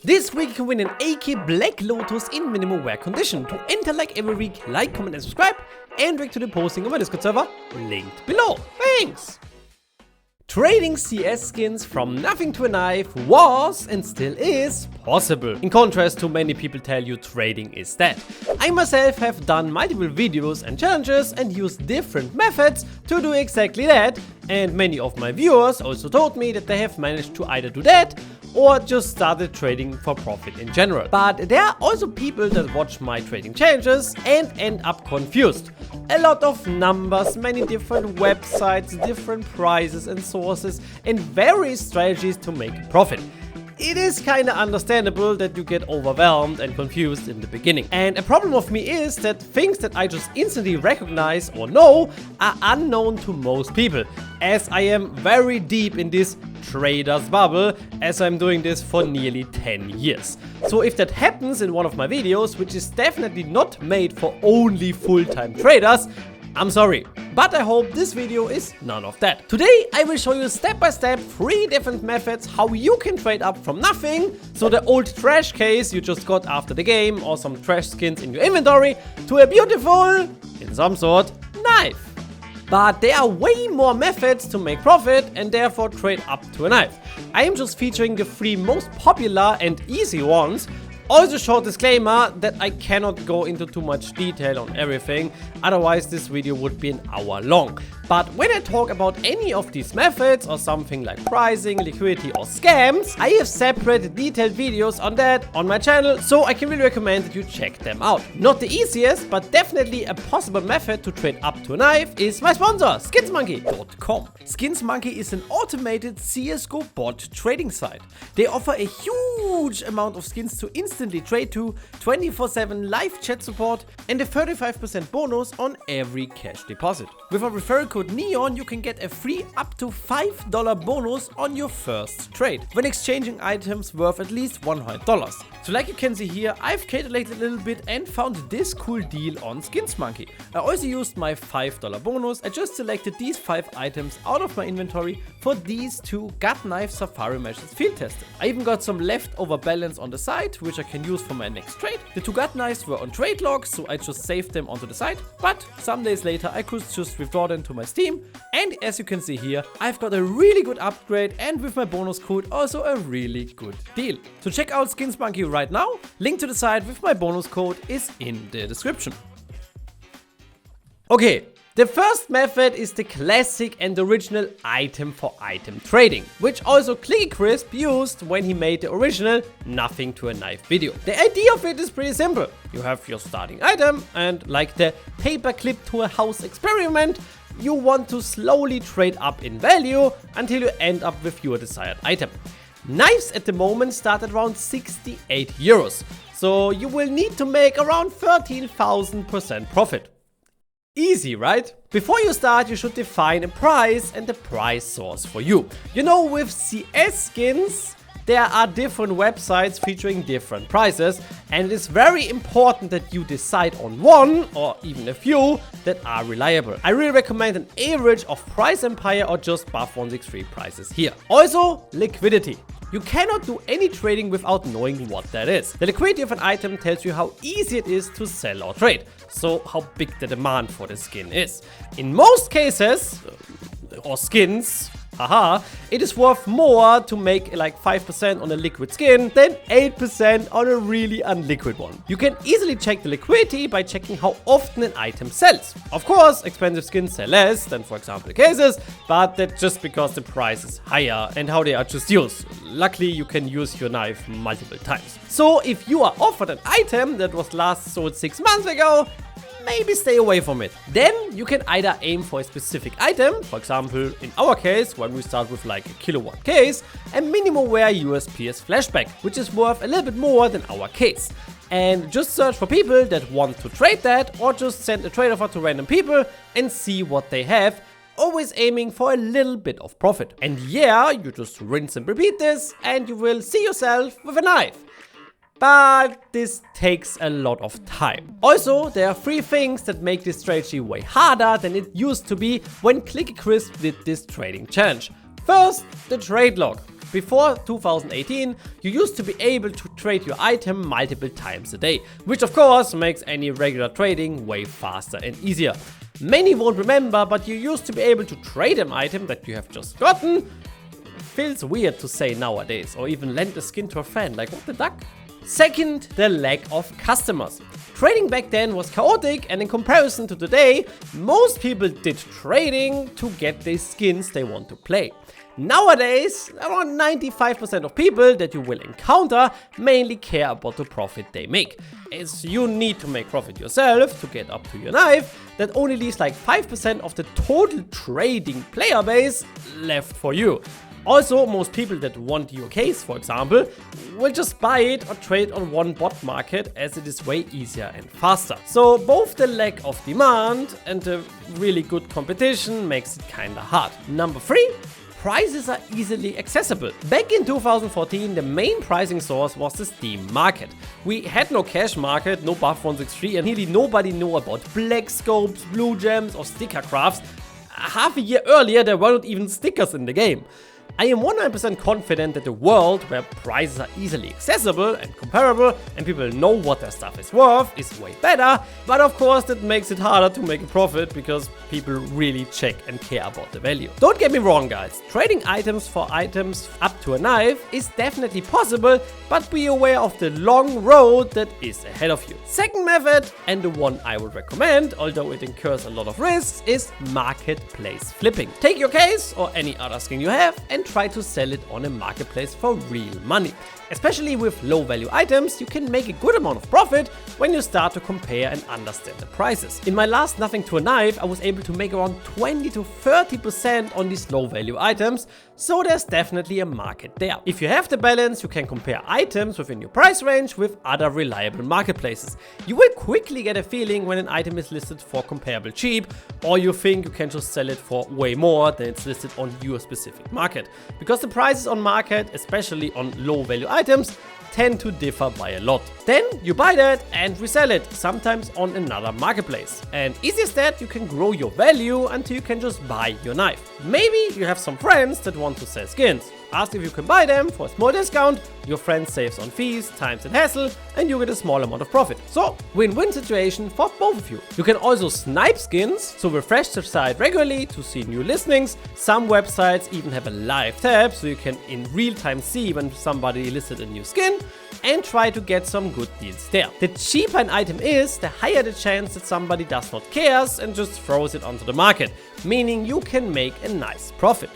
This week you can win an AK Black Lotus in minimal wear condition. To enter like every week, like, comment and subscribe, and direct to the posting on my Discord server, linked below. Thanks! Trading CS skins from nothing to a knife was and still is possible. In contrast to many people tell you trading is dead. I myself have done multiple videos and challenges and used different methods to do exactly that, and many of my viewers also told me that they have managed to either do that or just started trading for profit in general. But there are also people that watch my trading challenges and end up confused. A lot of numbers, many different websites, different prices and sources, and various strategies to make a profit. It is kinda understandable that you get overwhelmed and confused in the beginning. And a problem of me is that things that I just instantly recognize or know are unknown to most people, as I am very deep in this trader's bubble, as I'm doing this for nearly 10 years. So if that happens in one of my videos, which is definitely not made for only full-time traders, I'm sorry, but I hope this video is none of that. Today I will show you step by step 3 different methods how you can trade up from nothing, so the old trash case you just got after the game or some trash skins in your inventory, to a beautiful, in some sort, knife. But there are way more methods to make profit and therefore trade up to a knife. I am just featuring the 3 most popular and easy ones. Also, short disclaimer that I cannot go into too much detail on everything, otherwise this video would be an hour long. But when I talk about any of these methods or something like pricing, liquidity or scams, I have separate detailed videos on that on my channel, so I can really recommend that you check them out. Not the easiest, but definitely a possible method to trade up to a knife is my sponsor, skinsmonkey.com. Skinsmonkey is an automated CSGO bot trading site. They offer a huge amount of skins to instantly trade to, 24/7 live chat support, and a 35% bonus on every cash deposit. With a referral code NEON, you can get a free up to $5 bonus on your first trade when exchanging items worth at least $100. So like you can see here, I've calculated a little bit and found this cool deal on Skinsmonkey. I also used my $5 bonus. I just selected these 5 items out of my inventory for these 2 gut knife safari meshes field testing. I even got some leftover balance on the side, which I can use for my next trade. The 2 gut knives were on trade logs, so I just saved them onto the side, but some days later I could just withdraw them to my Steam, and as you can see here, I've got a really good upgrade and with my bonus code also a really good deal. So check out Skinsmonkey right now. Link to the site with my bonus code is in the description. Okay, the first method is the classic and original item for item trading, which also Clicky Crisp used when he made the original nothing to a knife video. The idea of it is pretty simple. You have your starting item and, like the paperclip to a house experiment, you want to slowly trade up in value until you end up with your desired item. Knives at the moment start at around 68 euros, so you will need to make around 13,000% profit. Easy, right? Before you start, you should define a price and the price source for you. You know, with CS skins, there are different websites featuring different prices, and it is very important that you decide on one or even a few that are reliable. I really recommend an average of Price Empire or just Buff163 prices here. Also, liquidity. You cannot do any trading without knowing what that is. The liquidity of an item tells you how easy it is to sell or trade, so how big the demand for the skin is. In most cases, or skins, haha, it is worth more to make like 5% on a liquid skin than 8% on a really unliquid one. You can easily check the liquidity by checking how often an item sells. Of course, expensive skins sell less than, for example, cases, but that's just because the price is higher and how they are just used. Luckily, you can use your knife multiple times. So if you are offered an item that was last sold 6 months ago, maybe stay away from it. Then you can either aim for a specific item, for example, in our case, when we start with like a kilowatt case, a minimal wear USPS flashback, which is worth a little bit more than our case. And just search for people that want to trade that, or just send a trade offer to random people and see what they have, always aiming for a little bit of profit. And yeah, you just rinse and repeat this and you will see yourself with a knife. But this takes a lot of time. Also, there are 3 things that make this strategy way harder than it used to be when Clicky Crisp did this trading challenge. First, the trade log. Before 2018, you used to be able to trade your item multiple times a day, which of course makes any regular trading way faster and easier. Many won't remember, but you used to be able to trade an item that you have just gotten. Feels weird to say nowadays, or even lend a skin to a friend, like what the duck? Second, the lack of customers. Trading back then was chaotic, and in comparison to today, most people did trading to get the skins they want to play. Nowadays, around 95% of people that you will encounter mainly care about the profit they make, as you need to make profit yourself to get up to your knife. That only leaves like 5% of the total trading player base left for you. Also, most people that want your case, for example, will just buy it or trade on one bot market, as it is way easier and faster. So both the lack of demand and the really good competition makes it kinda hard. Number 3. Prices are easily accessible. Back in 2014, the main pricing source was the Steam market. We had no cash market, no buff 163, and nearly nobody knew about black scopes, blue gems, or sticker crafts. Half a year earlier, there were not even stickers in the game. I am 100% confident that the world where prices are easily accessible and comparable and people know what their stuff is worth is way better, but of course that makes it harder to make a profit because people really check and care about the value. Don't get me wrong guys, trading items for items up to a knife is definitely possible, but be aware of the long road that is ahead of you. Second method, and the one I would recommend, although it incurs a lot of risks, is marketplace flipping. Take your case or any other skin you have and try to sell it on a marketplace for real money. Especially with low value items, you can make a good amount of profit when you start to compare and understand the prices. In my last Nothing to a Knife, I was able to make around 20 to 30% on these low value items, so there's definitely a market there. If you have the balance, you can compare items within your price range with other reliable marketplaces. You will quickly get a feeling when an item is listed for comparable cheap, or you think you can just sell it for way more than it's listed on your specific market. Because the prices on market, especially on low value items, tend to differ by a lot. Then you buy that and resell it, sometimes on another marketplace. And easy as that, you can grow your value until you can just buy your knife. Maybe you have some friends that want to sell skins. Ask if you can buy them for a small discount, your friend saves on fees, times and hassle, and you get a small amount of profit. So, win-win situation for both of you. You can also snipe skins, so refresh the site regularly to see new listings. Some websites even have a live tab, so you can in real time see when somebody listed a new skin and try to get some good deals there. The cheaper an item is, the higher the chance that somebody does not care and just throws it onto the market, meaning you can make a nice profit.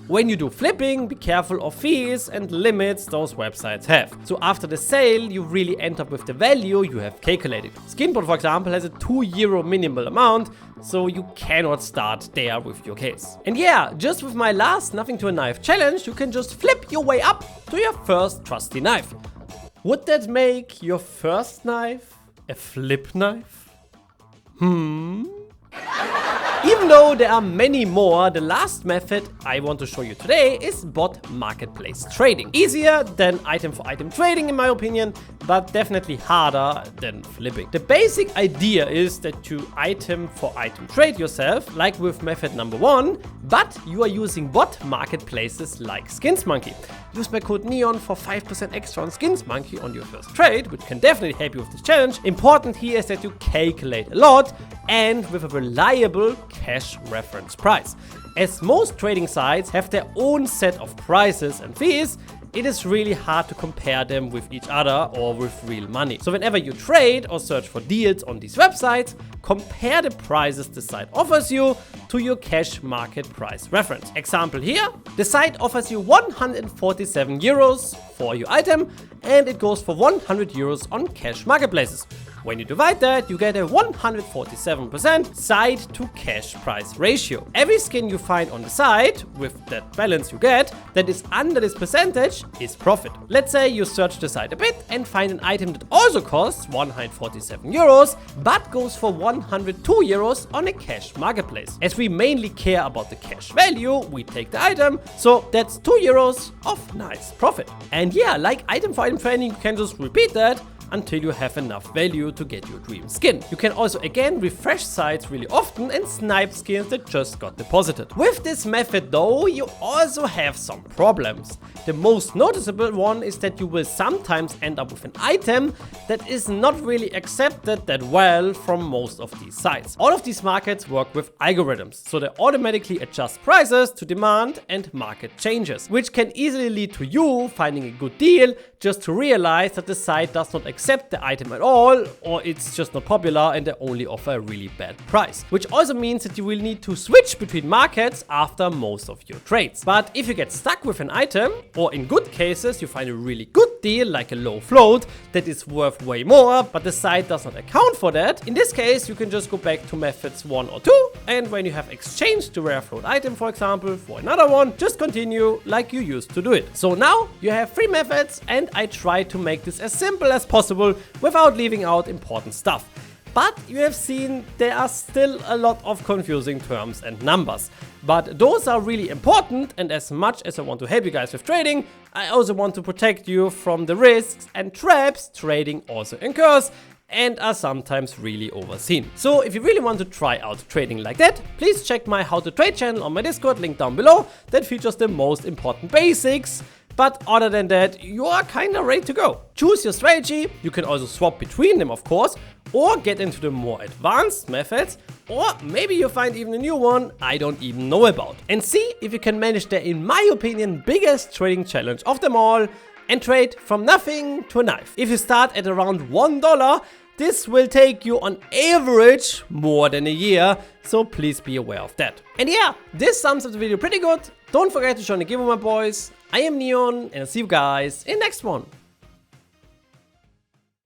When you do flipping, be careful of fees and limits those websites have. So after the sale, you really end up with the value you have calculated. Skinbot, for example, has a €2 minimal amount, so you cannot start there with your case. And yeah, just with my last Nothing to a Knife challenge, you can just flip your way up to your first trusty knife. Would that make your first knife a flip knife? Even though there are many more, the last method I want to show you today is bot marketplace trading. Easier than item for item trading in my opinion, but definitely harder than flipping. The basic idea is that you item for item trade yourself, like with method number 1, but you are using bot marketplaces like SkinsMonkey. Use my code NEON for 5% extra on SkinsMonkey on your first trade, which can definitely help you with this challenge. Important here is that you calculate a lot and with a reliable cash reference price. As most trading sites have their own set of prices and fees, it is really hard to compare them with each other or with real money. So whenever you trade or search for deals on these websites, compare the prices the site offers you to your cash market price reference. Example here, the site offers you €147 for your item and it goes for €100 on cash marketplaces. When you divide that, you get a 147% site to cash price ratio. Every skin you find on the site, with that balance you get, that is under this percentage is profit. Let's say you search the site a bit and find an item that also costs €147, but goes for €102 on a cash marketplace. As we mainly care about the cash value, we take the item, so that's €2 of nice profit. And yeah, like item for item trading, you can just repeat that, until you have enough value to get your dream skin. You can also again refresh sites really often and snipe skins that just got deposited. With this method though, you also have some problems. The most noticeable one is that you will sometimes end up with an item that is not really accepted that well from most of these sites. All of these markets work with algorithms, so they automatically adjust prices to demand and market changes, which can easily lead to you finding a good deal just to realize that the site does not accept the item at all, or it's just not popular and they only offer a really bad price. Which also means that you will need to switch between markets after most of your trades. But if you get stuck with an item, or in good cases you find a really good deal like a low float that is worth way more, but the site does not account for that, in this case you can just go back to methods 1 or 2, and when you have exchanged the rare float item, for example, for another one, just continue like you used to do it. So now you have 3 methods, and I try to make this as simple as possible without leaving out important stuff. But you have seen there are still a lot of confusing terms and numbers. But those are really important, and as much as I want to help you guys with trading, I also want to protect you from the risks and traps trading also incurs and are sometimes really overseen. So if you really want to try out trading like that, please check my How to Trade channel on my Discord, link down below, that features the most important basics. But other than that, you are kinda ready to go. Choose your strategy, you can also swap between them of course, or get into the more advanced methods, or maybe you find even a new one I don't even know about. And see if you can manage the, in my opinion, biggest trading challenge of them all, and trade from nothing to a knife. If you start at around $1, this will take you on average more than a year, so please be aware of that. And yeah, this sums up the video pretty good. Don't forget to join the giveaway, my boys. I am Neon, and I'll see you guys in the next one.